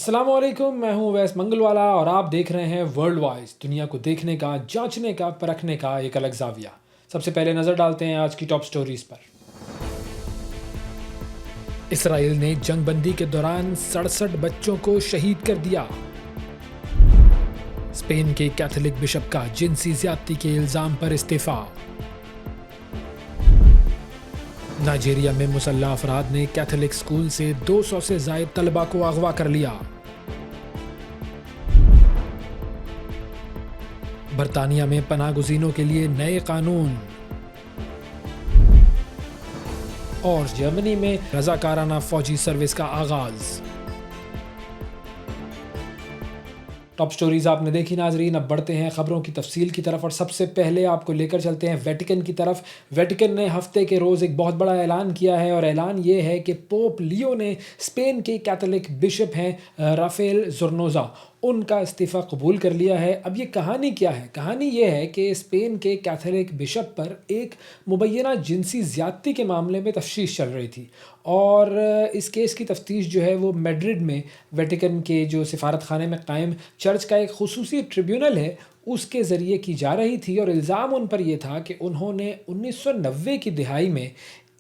अस्सलामुअलैकुम, मैं हूं अवैस मंगलवाला और आप देख रहे हैं वर्ल्ड वाइज, दुनिया को देखने का, जांचने का, परखने का एक अलग जाविया। सबसे पहले नज़र डालते हैं आज की टॉप स्टोरीज पर। इसराइल ने जंगबंदी के दौरान 67 बच्चों को शहीद कर दिया। स्पेन के कैथोलिक बिशप का जिनसी ज्यादती के इल्जाम पर इस्तीफा। नाइजीरिया में मुसल्लह अफराद ने कैथोलिक स्कूल से 200 से जायद तलबा को अगवा कर लिया। बरतानिया में पनाहगुज़ीनों के लिए नए कानून। और जर्मनी में रजाकाराना फौजी सर्विस का आगाज। टॉप स्टोरीज आपने देखी नाजरीन। अब बढ़ते हैं खबरों की तफसील की तरफ और सबसे पहले आपको लेकर चलते हैं वेटिकन की तरफ। वेटिकन ने हफ्ते के रोज़ एक बहुत बड़ा ऐलान किया है और ऐलान ये है कि पोप लियो ने स्पेन के कैथोलिक बिशप हैं राफेल जोर्नोजा, उनका इस्तीफ़ा कबूल कर लिया है। अब ये कहानी क्या है? कहानी ये है कि स्पेन के कैथोलिक बिशप पर एक मुबैना जिनसी ज़्यादती के मामले में तफ्तीश चल रही थी और इस केस की तफ्तीश जो है वो मैड्रिड में वेटिकन के जो सिफारत खाने में कायम चर्च का एक खुसूसी ट्रिब्यूनल है उसके ज़रिए की जा रही थी। और इल्ज़ाम उन पर यह था कि उन्होंने 1990 की दिहाई में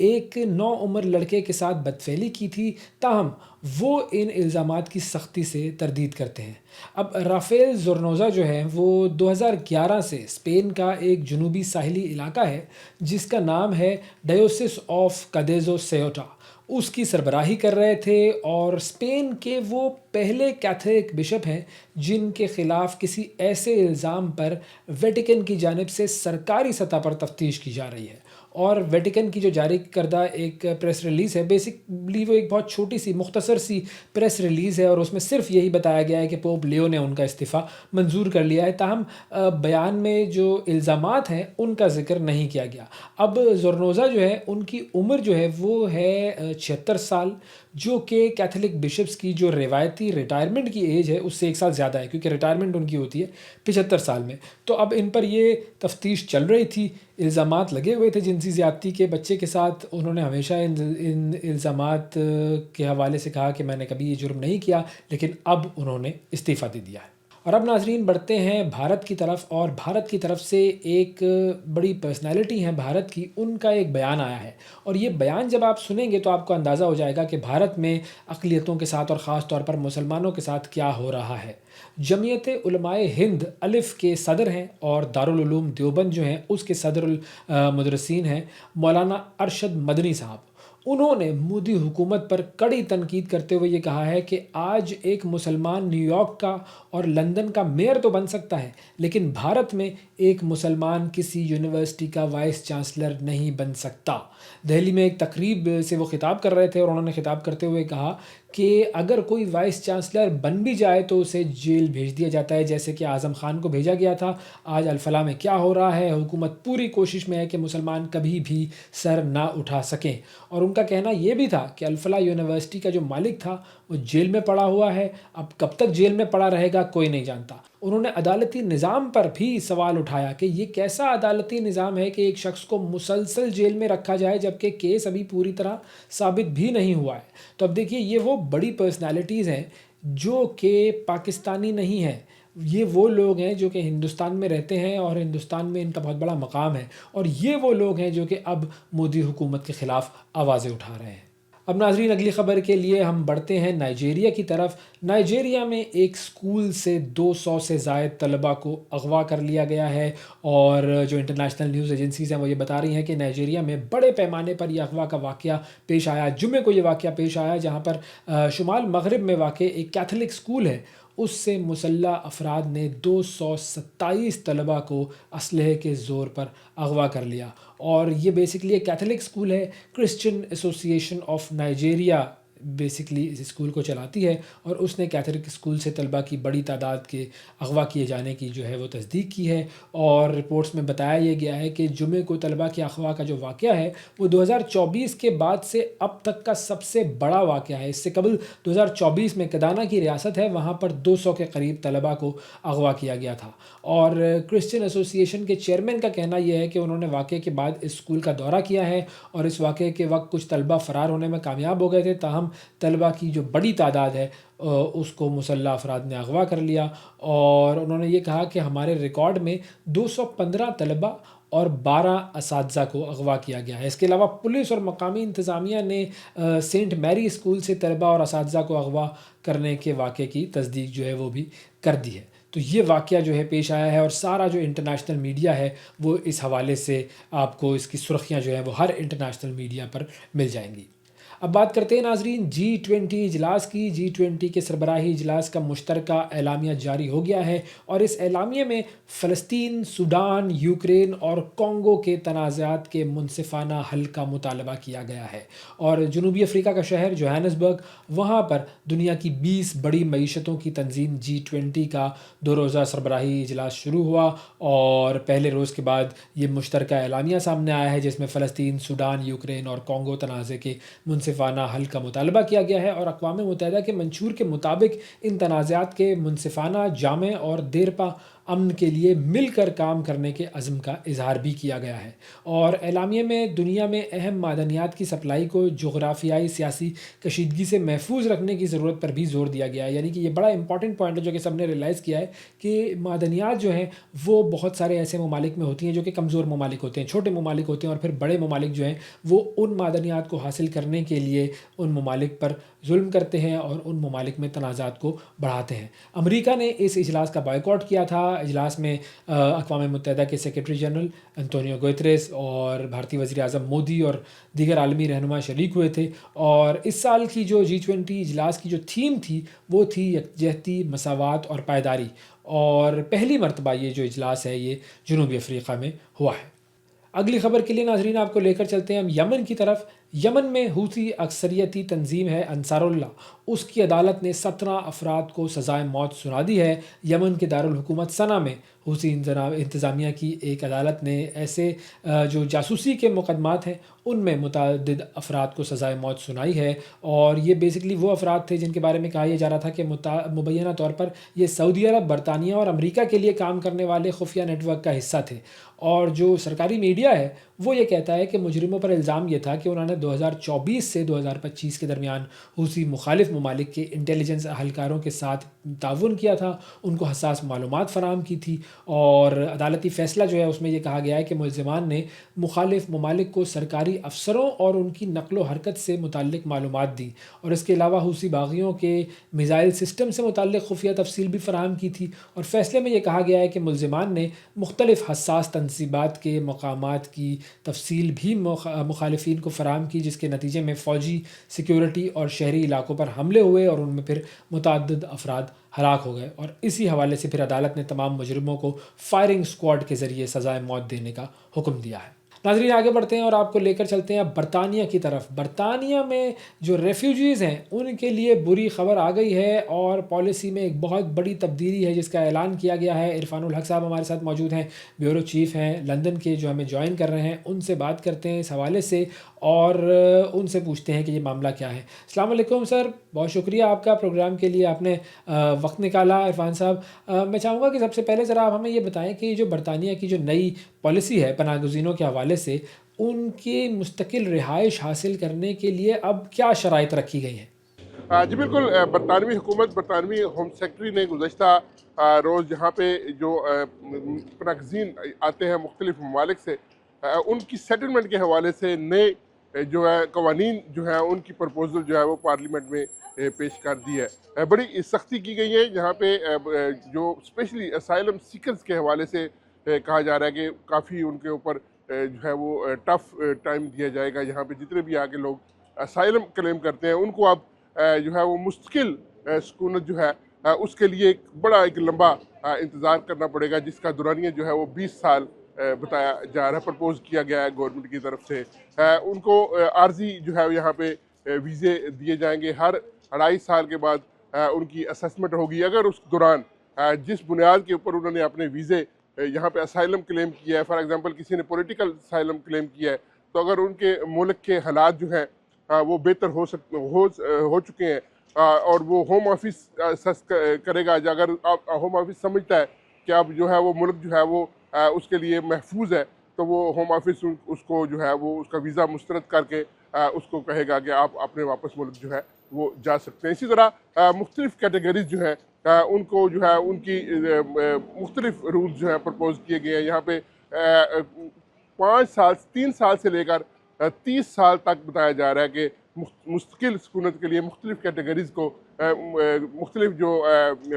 एक नौउम्र लड़के के साथ बदफेली की थी। ताहम वो इन इल्ज़ामात की सख्ती से तरदीद करते हैं। अब राफेल जोर्नोज़ा जो है वो 2011 से स्पेन का एक जुनूबी साहिली इलाका है जिसका नाम है डायोसिस ऑफ कादेज़ो सेयोटा, उसकी सरबराही कर रहे थे और स्पेन के वो पहले कैथोलिक बिशप हैं जिनके ख़िलाफ़ किसी ऐसे इल्ज़ाम पर वेटिकन की जानिब से सरकारी सतह पर तफ्तीश की जा रही है। और वेटिकन की जो जारी करदा एक प्रेस रिलीज़ है, बेसिकली वो एक बहुत छोटी सी मुख्तसर सी प्रेस रिलीज़ है और उसमें सिर्फ यही बताया गया है कि पोप लियो ने उनका इस्तीफ़ा मंजूर कर लिया है। ताहम बयान में जो इल्ज़ामात हैं उनका ज़िक्र नहीं किया गया। अब जोर्नोज़ा जो है उनकी उम्र जो है वो है 76 साल, जो कि कैथोलिक बिशप्स की जो रिवायती रिटायरमेंट की एज है उससे एक साल ज़्यादा है, क्योंकि रिटायरमेंट उनकी होती है 75 साल में। तो अब इन पर ये तफ्तीश चल रही थी, इल्ज़ामात लगे हुए थे जिनसी ज़्यादती के बच्चे के साथ। उन्होंने हमेशा इन इल्ज़ामात के हवाले से कहा कि मैंने कभी ये जुर्म नहीं किया, लेकिन अब उन्होंने इस्तीफ़ा दे दिया है। और अब नाजरीन बढ़ते हैं भारत की तरफ और भारत की तरफ से एक बड़ी पर्सनैलिटी हैं भारत की, उनका एक बयान आया है और ये बयान जब आप सुनेंगे तो आपको अंदाज़ा हो जाएगा कि भारत में अक़लियतों के साथ और ख़ास तौर पर मुसलमानों के साथ क्या हो रहा है। जमीयत उलमाए हिंद अलिफ़ के सदर हैं और दारुल उलूम देवबंद जो हैं उसके सदरुल मुदर्रिसीन हैं मौलाना अरशद मदनी साहब। उन्होंने मोदी हुकूमत पर कड़ी तनकीद करते हुए ये कहा है कि आज एक मुसलमान न्यूयॉर्क का और लंदन का मेयर तो बन सकता है, लेकिन भारत में एक मुसलमान किसी यूनिवर्सिटी का वाइस चांसलर नहीं बन सकता। दिल्ली में एक तकरीब से वो ख़िताब कर रहे थे और उन्होंने ख़िताब करते हुए कहा कि अगर कोई वाइस चांसलर बन भी जाए तो उसे जेल भेज दिया जाता है, जैसे कि आज़म ख़ान को भेजा गया था। आज अल-फलाह में क्या हो रहा है? हुकूमत पूरी कोशिश में है कि मुसलमान कभी भी सर ना उठा सकें। और उनका कहना ये भी था कि अल-फलाह यूनिवर्सिटी का जो मालिक था वो जेल में पड़ा हुआ है, अब कब तक जेल में पड़ा रहेगा कोई नहीं जानता। उन्होंने अदालती निज़ाम पर भी सवाल उठाया कि ये कैसा अदालती निज़ाम है कि एक शख्स को मुसलसल जेल में रखा जाए जबकि केस अभी पूरी तरह साबित भी नहीं हुआ है। तो अब देखिए, ये वो बड़ी पर्सनैलिटीज़ हैं जो कि पाकिस्तानी नहीं हैं, ये वो लोग हैं जो कि हिंदुस्तान में रहते हैं और हिंदुस्तान में इनका बहुत बड़ा मकाम है और ये वो लोग हैं जो कि अब मोदी हुकूमत के ख़िलाफ़ आवाज़ें उठा रहे हैं। अब नाज़रीन अगली ख़बर के लिए हम बढ़ते हैं नाइजीरिया की तरफ। नाइजीरिया में एक स्कूल से 200 से ज़ायद तलबा को अगवा कर लिया गया है और जो इंटरनेशनल न्यूज़ एजेंसीज़ हैं वो ये बता रही हैं कि नाइजीरिया में बड़े पैमाने पर यह अगवा का वाक़या पेश आया। जुम्मे को ये वाक़या पेश आया जहाँ पर शुमाल मग़रिब में वाक़ एक कैथोलिक स्कूल है, उससे मुसल्लह अफराद ने 227 तलबा को असलहे के ज़ोर पर अगवा कर लिया। और ये बेसिकली एक कैथोलिक स्कूल है, Christian association of Nigeria basically इस स्कूल को चलाती है और उसने कैथोलिक स्कूल से तलबा की बड़ी तादाद के अगवा किए जाने की जो है वो तस्दीक की है। और रिपोर्ट्स में बताया ये गया है कि जुमे को तलबा के अगवा का जो वाक़या है वो 2024 के बाद से अब तक का सबसे बड़ा वाक़या है। इससे कबल 2024 में कदाना की रियासत है, वहाँ पर 200 के करीब तलबा को अगवा किया गया था। और क्रिश्चियन एसोसिएशन के चेयरमैन का कहना यह है कि उन्होंने वाक़े के बाद इस स्कूल का दौरा किया है और इस वाक़े के वक्त कुछ तलबा फ़रार होने में कामयाब हो गए थे, ताहम तमाम तलबा की जो बड़ी तादाद है उसको मुसल्ह अफराद ने अगवा कर लिया। और उन्होंने ये कहा कि हमारे रिकॉर्ड में 215 तलबा और 12 असातिज़ा को अगवा किया गया है। इसके अलावा पुलिस और मकामी इंतज़ामिया ने सेंट मैरी स्कूल से तलबा और असातिज़ा को अगवा करने के वाक़े की तस्दीक जो है वो भी कर दी है। तो ये वाक़या जो है पेश आया है और सारा जो इंटरनेशनल मीडिया है वो इस हवाले से आपको इसकी सुर्खियाँ जो हैं वो हर इंटरनेशनल मीडिया पर मिल जाएंगी। अब बात करते हैं नाजरीन G20 इजलास की। G20 के सरबराही इजलास का मुश्तरका एलामिया जारी हो गया है और इस एलामिया में फ़लस्तीन, सूडान, यूक्रेन और कॉन्गो के तनाज़ात के मुनसिफ़ाना हल का मुतालबा किया गया है। और जनूबी अफ्रीका का शहर जोहान्सबर्ग, वहाँ पर दुनिया की 20 बड़ी मईशतों की तंजीम G20 का 2 रोज़ा सरबराही इजलास शुरू हुआ और पहले रोज़ के बाद ये मुश्तरका एलामिया सामने आया है जिसमें फ़लस्तीन, सूडान, यूक्रेन और कॉन्गो तनाज़े के मुनसिफ़ाना हल का मुतालबा किया गया है। और अक़वाम मुत्तहिदा के मंशूर के मुताबिक इन तनाज़ात के मुनसिफ़ाना, जामे और देरपा अमन के लिए मिलकर काम करने के अज़्म का इजहार भी किया गया है। और एलामिया में दुनिया में अहम मादनियात की सप्लाई को जोग्राफियाई सियासी कशीदगी से महफूज रखने की ज़रूरत पर भी जोर दिया गया है। यानी कि ये बड़ा इंपॉर्टेंट पॉइंट है जो कि सब ने रियलाइज़ किया है कि मादनियात जो हैं वो बहुत सारे ऐसे ममालिक में होती हैं जो कि कमज़ोर ममालिक होते हैं, छोटे ममालिक होते हैं, और फिर बड़े ममालिक जो हैं वो उन मादनियात को हासिल करने के लिए उन ममालिक पर जुल्म करते हैं और उन ममालिक में तनाज़ात को बढ़ाते हैं। अमेरिका ने इस इजलास का बायकॉट किया था। इजलास में अक़वाम मुत्तहिदा के सेक्रेटरी जनरल एंटोनियो गुतेरेस और भारतीय वज़ीर आज़म मोदी और दीगर आलमी रहनुमा शरीक हुए थे। और इस साल की जो G20 इजलास की जो थीम थी वो थी यकजहती, मसावात और पायदारी। और पहली मरतबा ये जो इजलास है ये जनूबी अफ्रीका में हुआ है। अगली ख़बर के लिए नाज़रीन आपको लेकर चलते हैं हम यमन की तरफ। यमन में हूथी अक्सरियती तंजीम है अंसारुल्लाह, उसकी अदालत ने 17 अफराद को सज़ाए मौत सुना दी है। यमन के दारुल हुकूमत सना में हूथी इंतज़ामिया की एक अदालत ने ऐसे जो जासूसी के मुकदमात हैं उनमें मुतअद्दिद अफराद को सज़ाए मौत सुनाई है। और ये बेसिकली वो अफराद थे जिनके बारे में कहा यह जा रहा था कि मुबैना तौर पर ये सऊदी अरब, बरतानिया और अमरीका के लिए काम करने वाले खुफिया नेटवर्क का हिस्सा थे। और जो सरकारी मीडिया है वो ये कहता है कि मुजरिमों पर इल्ज़ाम ये था कि उन्होंने 2024 से 2025 के दरमियान हूसी मुखालिफ ममालिक के इंटेलिजेंस अहलकारों के साथ ताउन किया था, उनको हसास मालूमात फ़राहम की थी। और अदालती फ़ैसला जो है उसमें यह कहा गया है कि मुलज़िमान ने मुखालिफ ममालिक को सरकारी अफसरों और उनकी नकलो हरकत से मुताल्लिक़ मालूमात दी। और इसके अलावा हूसी बागियों के मिज़ाइल सिस्टम से मुताल्लिक़ खुफिया तफसील भी फ़राहम की थी। और फ़ैसले में यह कहा गया है कि मुलज़िमान ने मुख्तलिफ़ हसास तनसीबात के मकामात की तफसील भी मुखालिफिन को फ़राहम की, जिसके नतीजे में फ़ौजी, सिक्योरिटी और शहरी इलाकों पर हमले हुए और उनमें फिर मुतअद्दिद अफराद हलाक हो गए। और इसी हवाले से फिर अदालत ने तमाम मुजरिमों को फायरिंग स्क्वाड के ज़रिए सज़ाए मौत देने का हुक्म दिया है। नाज़रीन आगे बढ़ते हैं और आपको लेकर चलते हैं बरतानिया की तरफ। बरतानिया में जो रेफ्यूजीज़ हैं उनके लिए बुरी खबर आ गई है और पॉलिसी में एक बहुत बड़ी तब्दीली है जिसका ऐलान किया गया है। इरफानुल हक साहब हमारे साथ मौजूद हैं, ब्यूरो चीफ़ हैं लंदन के, जो हमें ज्वाइन कर रहे हैं। उनसे बात करते हैं इस हवाले से और उनसे पूछते हैं कि ये मामला क्या है। अस्सलाम वालेकुम सर, बहुत शुक्रिया आपका प्रोग्राम के लिए, आपने वक्त निकाला। इरफान साहब, मैं चाहूँगा कि सबसे पहले ज़रा आप हमें ये बताएं कि जो बरतानिया की जो नई पॉलिसी है पनाहगज़ीनों के हवाले से, उनकी मुस्तकिल रिहाइश हासिल करने के लिए अब क्या शराइत रखी गई हैं? जी बिल्कुल, बरतानवी हुकूमत, बरतानवी होम सेक्रेटरी ने गुज़श्ता रोज़ यहाँ पे जो पनाहगज़ीन आते हैं मुख्तलिफ ममालिक से, उनकी सेटलमेंट के हवाले से नए जो है कवानीन जो है उनकी प्रपोज़ल जो है वो पार्लियामेंट में पेश कर दी है। बड़ी सख्ती की गई है यहाँ पे, जो स्पेशली असाइलम सीकर्स के हवाले से कहा जा रहा है कि काफ़ी उनके ऊपर जो है वो टफ़ टाइम दिया जाएगा। यहाँ पे जितने भी आगे लोग असाइलम क्लेम करते हैं उनको अब जो है वो मुश्किल सुकूनत जो है उसके लिए एक लंबा इंतज़ार करना पड़ेगा, जिसका दुरानिया जो है वो 20 साल बताया जा रहा है, प्रपोज़ किया गया है गवर्नमेंट की तरफ से। उनको आर्जी जो है यहाँ पे वीज़े दिए जाएंगे। हर 2.5 साल के बाद उनकी असेसमेंट होगी। अगर उस दौरान जिस बुनियाद के ऊपर उन्होंने अपने वीज़े यहाँ पे असाइलम क्लेम किया है, फॉर एग्जांपल किसी ने पॉलिटिकल असाइलम क्लेम किया है, तो अगर उनके मुल्क के हालात जो हैं वो बेहतर हो चुके हैं और वो होम ऑफिस सस करेगा। अगर होम ऑफिस समझता है कि अब जो है वो मुल्क जो है वो उसके लिए महफूज है, तो वो होम ऑफिस उसको जो है वो उसका वीज़ा मुस्तरद करके उसको कहेगा कि आप अपने वापस मुल्क जो है वो जा सकते हैं। इसी तरह मुख्तलिफ़ कैटेगरीज़ जो हैं उनको जो है उनकी मुख्तलिफ़ रूल्स जो हैं प्रपोज़ किए गए हैं। यहाँ पे 5 साल 3 साल से लेकर 30 साल तक बताया जा रहा है कि मुस्तकिल सकूनत के लिए मुख्तलिफ़ कैटेगरीज़ को मुख्तलिफ़ जो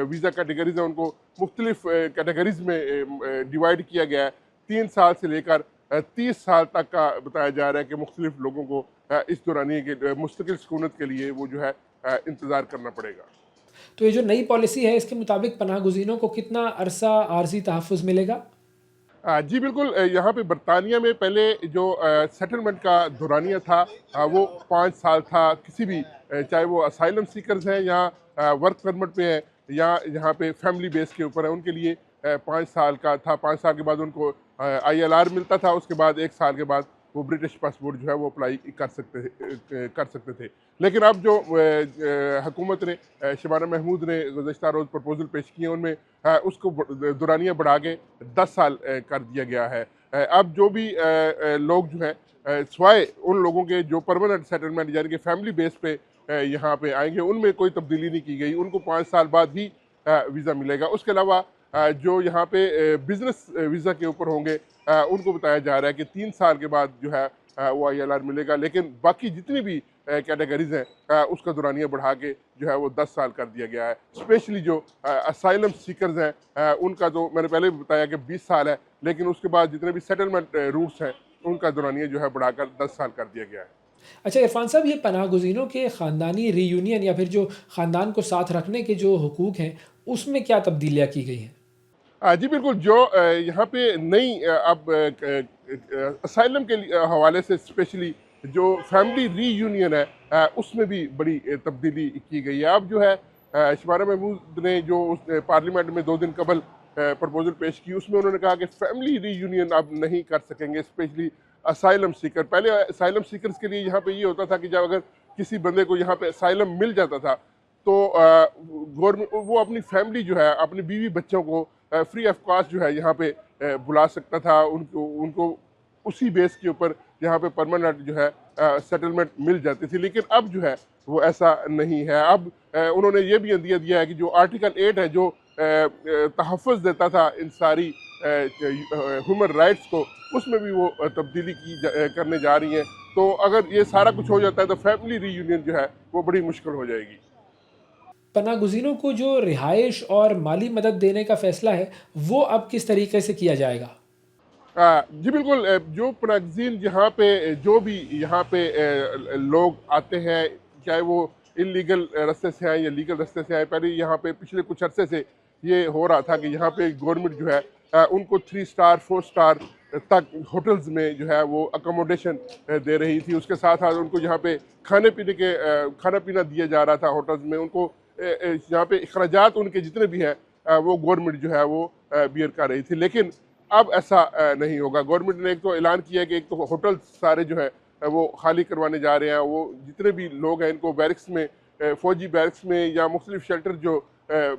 वीज़ा कैटेगरीज़ हैं उनको मुख्तलिफ़ कैटेगरीज़ में डिवाइड किया गया है। 3 साल से लेकर 30 साल तक का बताया जा रहा है कि मुख्तलिफ़ लोगों को इस दौरानिए के मुस्तकिल सकूनत के लिए वो जो है इंतज़ार करना पड़ेगा। तो ये जो नई पॉलिसी है इसके मुताबिक पनाह गुज़ीनों को कितना अरसा आर्ज़ी तहफ़्फ़ुज़ मिलेगा? जी बिल्कुल, यहाँ पे बरतानिया में पहले जो सेटलमेंट का दौरानिया था वो 5 साल था। किसी भी चाहे वो असाइलम सीकर्स हैं या वर्क परमिट पे हैं या यहाँ पे फैमिली बेस के ऊपर है, उनके लिए 5 साल का था। 5 साल के बाद उनको ILR मिलता था, उसके बाद 1 साल के बाद वो ब्रिटिश पासपोर्ट जो है वो अप्लाई कर सकते थे। लेकिन अब जो हुकूमत ने शबाना महमूद ने गुज़श्ता रोज़ प्रपोज़ल पेश किए उनमें उसको दुरानिया बढ़ा के 10 साल कर दिया गया है। अब जो भी लोग जो हैं सिवाय उन लोगों के जो परमानेंट सेटलमेंट यानी कि फैमिली बेस पे यहाँ पे आएंगे, उनमें कोई तब्दीली नहीं की गई। उनको 5 साल बाद ही वीज़ा मिलेगा। उसके अलावा जो यहाँ पे बिज़नेस वीज़ा के ऊपर होंगे उनको बताया जा रहा है कि 3 साल के बाद जो है वो ILR मिलेगा। लेकिन बाकी जितनी भी कैटेगरीज़ हैं उसका दुरानिया बढ़ा के जो है वो 10 साल कर दिया गया है। स्पेशली जो असाइलम सीकर्स हैं उनका तो मैंने पहले भी बताया कि 20 साल है, लेकिन उसके बाद जितने भी सेटलमेंट रूट्स हैं उनका दुरानिया जो है बढ़ाकर 10 साल कर दिया गया है। अच्छा इरफान साहब, ये पनाह गुज़ीनों के ख़ानदानी रीयूनियन या फिर जो ख़ानदान को साथ रखने के जो हुकूक हैं, उसमें क्या तब्दीलियाँ की गई हैं? जी बिल्कुल, जो यहाँ पे नई अब असाइलम के हवाले से स्पेशली जो फैमिली रीयूनियन है उसमें भी बड़ी तब्दीली की गई है। अब जो है शबाना महमूद ने जो पार्लियामेंट में 2 दिन कबल प्रपोजल पेश की, उसमें उन्होंने कहा कि फैमिली रीयूनियन अब नहीं कर सकेंगे, स्पेशली असाइलम सीकर। पहले असाइलम सीकर्स के लिए यहाँ पे ये होता था कि जब अगर किसी बंदे को यहाँ पे असाइलम मिल जाता था तो गवर्नमेंट वो अपनी फैमिली जो है अपनी बीवी बच्चों को फ्री ऑफ कॉस्ट जो है यहाँ पे बुला सकता था। उनको उनको उसी बेस के ऊपर यहाँ पे परमानेंट जो है सेटलमेंट मिल जाती थी। लेकिन अब जो है वो ऐसा नहीं है। अब उन्होंने ये भी अंदिया दिया है कि जो आर्टिकल 8 है जो तहफ़्फ़ुज़ देता था इन सारी ह्यूमन राइट्स को, उसमें भी वो तब्दीली करने जा रही हैं। तो अगर ये सारा कुछ हो जाता है तो फैमिली रीयूनियन जो है वो बड़ी मुश्किल हो जाएगी। पनाह गुज़ीनों को जो रिहाइश और माली मदद देने का फ़ैसला है, वो अब किस तरीके से किया जाएगा? जी बिल्कुल, जो पनागज़ीन यहाँ पे जो भी यहाँ पे लोग आते हैं, चाहे वो इल्लीगल रास्ते से आए या लीगल रास्ते से आए, पहले यहाँ पे पिछले कुछ अरसे से ये हो रहा था कि यहाँ पे गवर्नमेंट जो है उनको 3 स्टार 4 स्टार तक होटल्स में जो है वो अकोमोडेशन दे रही थी। उसके साथ साथ उनको यहाँ पे खाने पीने के खाना पीना दिया जा रहा था होटल्स में। उनको यहाँ पे अखराजात उनके जितने भी हैं वो गवर्नमेंट जो है वो बियर कर रही थी। लेकिन अब ऐसा नहीं होगा। गवर्नमेंट ने एक तो ऐलान किया है कि एक तो होटल सारे जो है वो खाली करवाने जा रहे हैं। वो जितने भी लोग हैं इनको बैरक्स में फ़ौजी बैरक्स में या मुख्तलिफ शेल्टर जो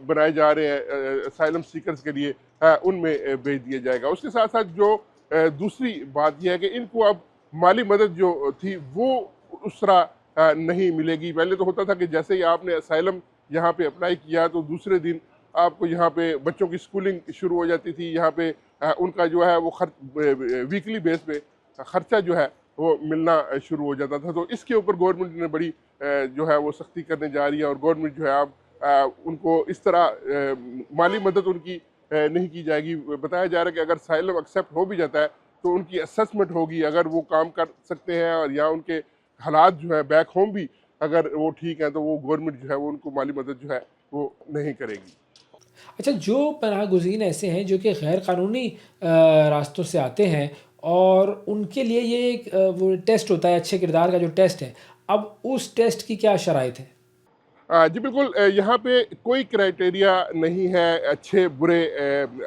बनाए जा रहे हैं असाइलम सीकर्स के लिए उनमें भेज दिया जाएगा। उसके साथ साथ जो दूसरी बात यह है कि इनको अब माली मदद जो थी वो उस तरह नहीं मिलेगी। पहले तो होता था कि जैसे ही आपने असाइलम यहाँ पे अप्लाई किया तो दूसरे दिन आपको यहाँ पे बच्चों की स्कूलिंग शुरू हो जाती थी। यहाँ पे उनका जो है वो वीकली बेस पे ख़र्चा जो है वो मिलना शुरू हो जाता था। तो इसके ऊपर गवर्नमेंट ने बड़ी जो है वो सख्ती करने जा रही है और गवर्नमेंट जो है अब उनको इस तरह माली मदद उनकी नहीं की जाएगी। बताया जा रहा है कि अगर साइलम एक्सेप्ट हो भी जाता है तो उनकी असेसमेंट होगी, अगर वो काम कर सकते हैं और या उनके हालात जो है बैक होम भी अगर वो ठीक हैं तो वो गवर्नमेंट जो है वो उनको माली मदद जो है वो नहीं करेगी। अच्छा, जो पनाह गुज़ीन ऐसे हैं जो कि गैर कानूनी रास्तों से आते हैं और उनके लिए ये एक वो टेस्ट होता है, अच्छे किरदार का जो टेस्ट है, अब उस टेस्ट की क्या शराइत है? जी बिल्कुल, यहाँ पे कोई क्राइटेरिया नहीं है अच्छे बुरे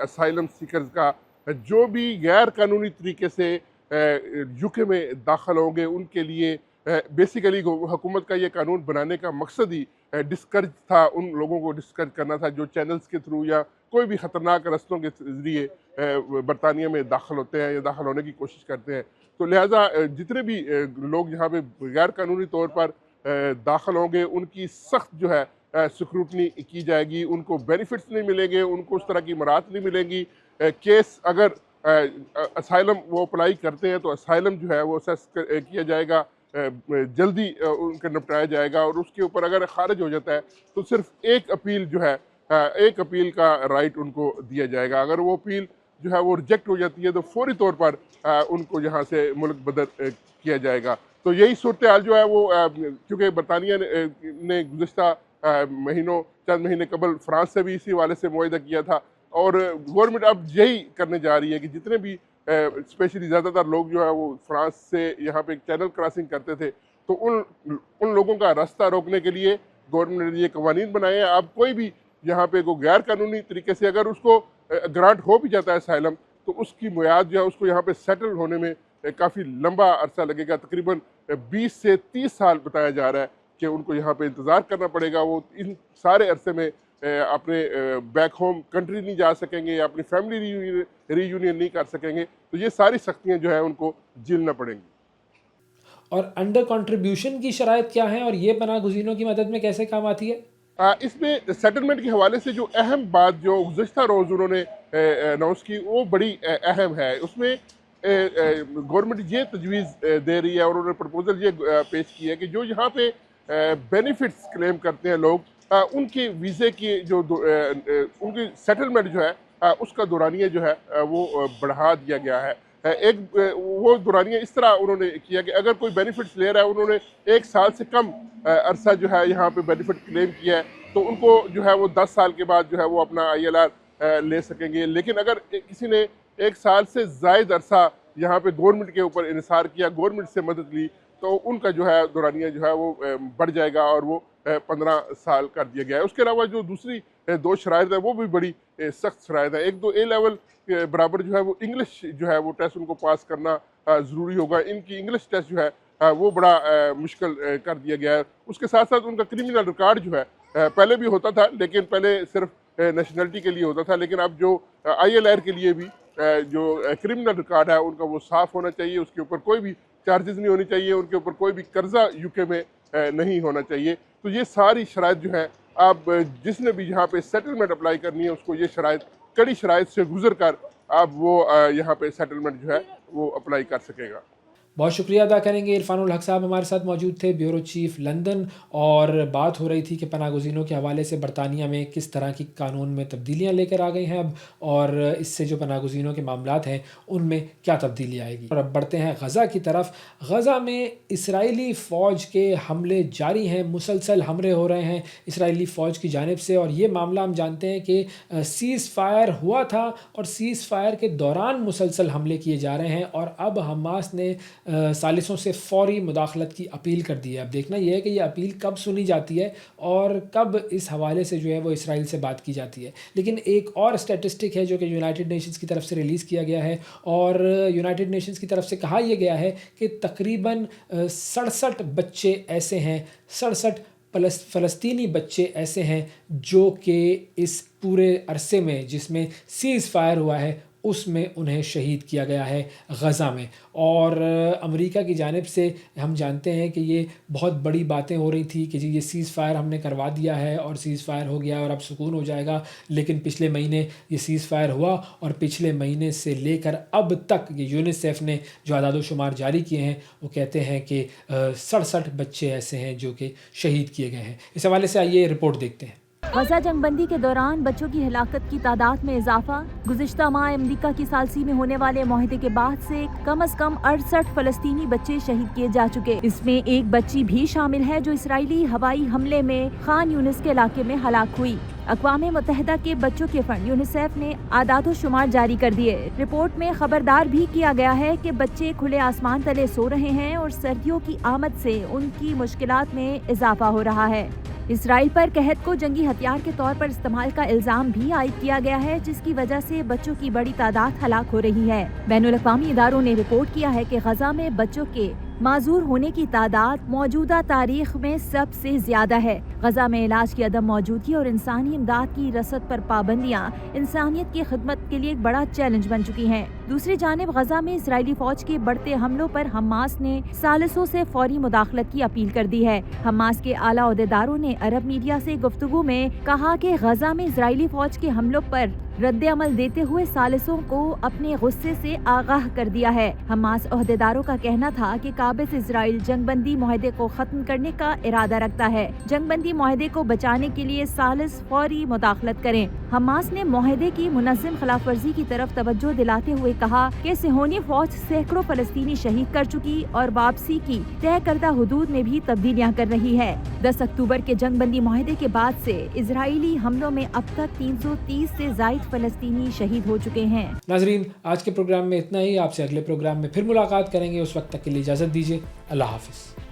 असाइलम सीकर्स का। जो भी गैर कानूनी तरीके से यूके में दाखिल होंगे उनके लिए बेसिकली हुकूमत का ये कानून बनाने का मकसद ही डिस्करेज था, उन लोगों को डिस्करेज करना था जो चैनल्स के थ्रू या कोई भी ख़तरनाक रस्तों के ज़रिए बरतानिया में दाखिल होते हैं या दाखिल होने की कोशिश करते हैं। तो लिहाजा जितने भी लोग यहाँ पे गैर कानूनी तौर पर दाखिल होंगे उनकी सख्त जो है स्क्रूटनी की जाएगी, उनको बेनिफिट्स नहीं मिलेंगे, उनको उस तरह की मराहत नहीं मिलेंगी। केस अगर असाइलम वो अप्लाई करते हैं तो असाइलम जो है वो असेस किया जाएगा, जल्दी उनका निपटाया जाएगा, और उसके ऊपर अगर खारिज हो जाता है तो सिर्फ एक अपील जो है, एक अपील का राइट उनको दिया जाएगा। अगर वो अपील जो है वो रिजेक्ट हो जाती है तो फौरी तौर पर उनको यहाँ से मुल्क बदर किया जाएगा। तो यही सूरत हाल जो है वो क्योंकि बरतानिया ने गुज़िश्ता महीनों चंद महीने कबल फ्रांस से भी इसी हवाले से मुआहिदा किया था, और गवर्नमेंट अब यही करने जा रही है कि जितने भी स्पेशली ज़्यादातर लोग जो है वो फ्रांस से यहाँ पे चैनल क्रॉसिंग करते थे, तो उन लोगों का रास्ता रोकने के लिए गवर्नमेंट ने ये कवानीन बनाए हैं। अब कोई भी यहाँ पे कोई गैर कानूनी तरीके से अगर उसको ग्रांट हो भी जाता है असाइलम, तो उसकी मुयाद जो है उसको यहाँ पे सेटल होने में काफ़ी लंबा अरसा लगेगा। तकरीबन 20 से 30 साल बताया जा रहा है कि उनको यहाँ पे इंतज़ार करना पड़ेगा। वो इन सारे अरसे में अपने बैक होम कंट्री नहीं जा सकेंगे या अपनी फैमिली रीयूनियन नहीं कर सकेंगे। तो ये सारी सख्तियाँ जो है उनको झेलना पड़ेंगी। और अंडर कंट्रीब्यूशन की शराइत क्या है और ये पनाह गुज़ीनों की मदद में कैसे काम आती है? इसमें सेटलमेंट के हवाले से जो अहम बात जो गुज़श्ता रोज़ उन्होंने अनाउंस की वो बड़ी अहम है। उसमें गवर्नमेंट ये तजवीज़ दे रही है और उन्होंने प्रपोजल ये पेश की है कि जो यहाँ पे बेनिफिट्स क्लेम करते हैं लोग, उनके वीज़े की जो उनकी सेटलमेंट जो है उसका दौरानिया जो है वो बढ़ा दिया गया है। एक वो दौरानिया इस तरह उन्होंने किया कि अगर कोई बेनिफिट्स ले रहा है, उन्होंने 1 साल से कम अरसा जो है यहाँ पे बेनिफिट क्लेम किया है, तो उनको जो है वो 10 साल के बाद जो है वो अपना ILR ले सकेंगे। लेकिन अगर किसी ने 1 साल से ज़ायद अरसा यहाँ पे गवर्नमेंट के ऊपर इन्हिसार किया, गवर्नमेंट से मदद ली, तो उनका जो है दौरानिया जो है वो बढ़ जाएगा और वो 15 साल कर दिया गया है। उसके अलावा जो दूसरी 2 शराइत है वो भी बड़ी सख्त शराइत है। एक तो A लेवल के बराबर जो है वो इंग्लिश जो है वो टेस्ट उनको पास करना ज़रूरी होगा। इनकी इंग्लिश टेस्ट जो है वो बड़ा मुश्किल कर दिया गया है। उसके साथ साथ उनका क्रिमिनल रिकॉर्ड जो है पहले भी होता था, लेकिन पहले सिर्फ नेशनलिटी के लिए होता था, लेकिन अब जो ILR के लिए भी जो क्रिमिनल रिकॉर्ड है उनका वो साफ़ होना चाहिए, उसके ऊपर कोई भी चार्जेस नहीं होनी चाहिए, उनके ऊपर कोई भी कर्जा UK में नहीं होना चाहिए। तो ये सारी शराइत जो है, अब जिसने भी यहाँ पे सेटलमेंट अप्लाई करनी है उसको ये शराइत, कड़ी शराइत से गुजर कर अब वो यहाँ पे सेटलमेंट जो है वो अप्लाई कर सकेगा। बहुत शुक्रिया अदा करेंगे। इरफानुल हक साहब हमारे साथ मौजूद थे, ब्यूरो चीफ लंदन, और बात हो रही थी कि पनाह गुज़ीनों के हवाले से बरतानिया में किस तरह की कानून में तब्दीलियाँ लेकर आ गई हैं अब, और इससे जो पनाह गुज़ीनों के मामलात हैं उनमें क्या तब्दीली आएगी। और अब बढ़ते हैं गज़ा की तरफ। गज़ा में इसराइली फ़ौज के हमले जारी हैं, मुसलसल हमले हो रहे हैं इसराइली फ़ौज की जानिब से, और ये मामला हम जानते हैं कि सीज़ फायर हुआ था और सीज़ फायर के दौरान मुसलसल हमले किए जा रहे हैं, और अब हमास ने सालिसों से फ़ौरी मुदाखलत की अपील कर दी है। अब देखना यह है कि यह अपील कब सुनी जाती है और कब इस हवाले से जो है वो इसराइल से बात की जाती है। लेकिन एक और स्टैटिस्टिक है जो कि यूनाइटेड नेशंस की तरफ से रिलीज़ किया गया है, और यूनाइटेड नेशंस की तरफ से कहा यह गया है कि तकरीबन 67 बच्चे ऐसे हैं, 67 फ़लस्तीनी बच्चे ऐसे हैं जो कि इस पूरे अरसे में जिसमें सीज़ फायर हुआ है उसमें उन्हें शहीद किया गया है गज़ा में। और अमेरिका की जानिब से हम जानते हैं कि ये बहुत बड़ी बातें हो रही थी कि जी ये सीज़ फायर हमने करवा दिया है और सीज़ फायर हो गया और अब सुकून हो जाएगा, लेकिन पिछले महीने ये सीज़ फायर हुआ और पिछले महीने से लेकर अब तक ये यूनिसेफ ने जो आदाद शुमार जारी किए हैं वो कहते हैं कि 67 बच्चे ऐसे हैं जो कि शहीद किए गए हैं। इस हवाले से आइए रिपोर्ट देखते हैं। गजा जंगबंदी के दौरान बच्चों की हिलाकत की तादाद में इजाफा। गुज़िश्ता माह अमरीका की सालसी में होने वाले मुआहदे के बाद से कम कम 68 फ़लस्तीनी बच्चे शहीद किए जा चुके। इसमें एक बच्ची भी शामिल है जो इसराइली हवाई हमले में खान यूनिस के इलाके में हलाक हुई। अक़वाम मुत्तहिदा के बच्चों के फंड यूनिसेफ ने आदाद शुमार जारी कर दिए। रिपोर्ट में खबरदार भी किया गया है कि बच्चे खुले आसमान तले सो रहे हैं और सर्दियों की आमद से उनकी मुश्किलात में इजाफा हो रहा है। इसराइल पर कहत को जंगी हथियार के तौर पर इस्तेमाल का इल्जाम भी आयद किया गया है, जिसकी वजह से बच्चों की बड़ी तादाद हलाक हो रही है। बैनुल अक़वामी इदारों ने रिपोर्ट किया है कि गजा में बच्चों के माजूर होने की तादाद मौजूदा तारीख में सबसे ज्यादा है। गजा में इलाज की अदम मौजूदगी और इंसानी इमदाद की रसद पर पाबंदियां इंसानियत की खिदमत के लिए एक बड़ा चैलेंज बन चुकी हैं। दूसरी जानिब गजा में इसराइली फौज के बढ़ते हमलों पर हमास ने सालिसों से फौरी मुदाखलत की अपील कर दी है। हमास के आला ओहदेदारों ने अरब मीडिया से गुफ्तगू में कहा कि गजा में इसराइली फौज के हमलों पर रद्द अमल देते हुए सालिसों को अपने गुस्से से आगाह कर दिया है। हमास ओहदेदारों का कहना था कि काबिज इसराइल जंगबंदी मुआहदे को खत्म करने का इरादा रखता है। जंगबंदी मुआहदे को बचाने के लिए सालिस फौरी मुदाखलत करें। हमास ने मुआहदे की मुनज़्ज़म खिलाफ वर्जी की तरफ तवज्जो दिलाते हुए कहा कि सिहोनी फौज सैकड़ों फलस्तीनी शहीद कर चुकी और वापसी की तय करदा हुदूद में भी तब्दीलियां कर रही है। 10 अक्टूबर के जंगबंदी मुआहदे के बाद से इजरायली हमलों में अब तक 330 से जायद फलस्तीनी शहीद हो चुके हैं। नाजरीन, आज के प्रोग्राम में इतना ही। आपसे अगले प्रोग्राम में फिर मुलाकात करेंगे। उस वक्त तक के लिए इजाज़त दीजिए। अल्लाह हाफिज़।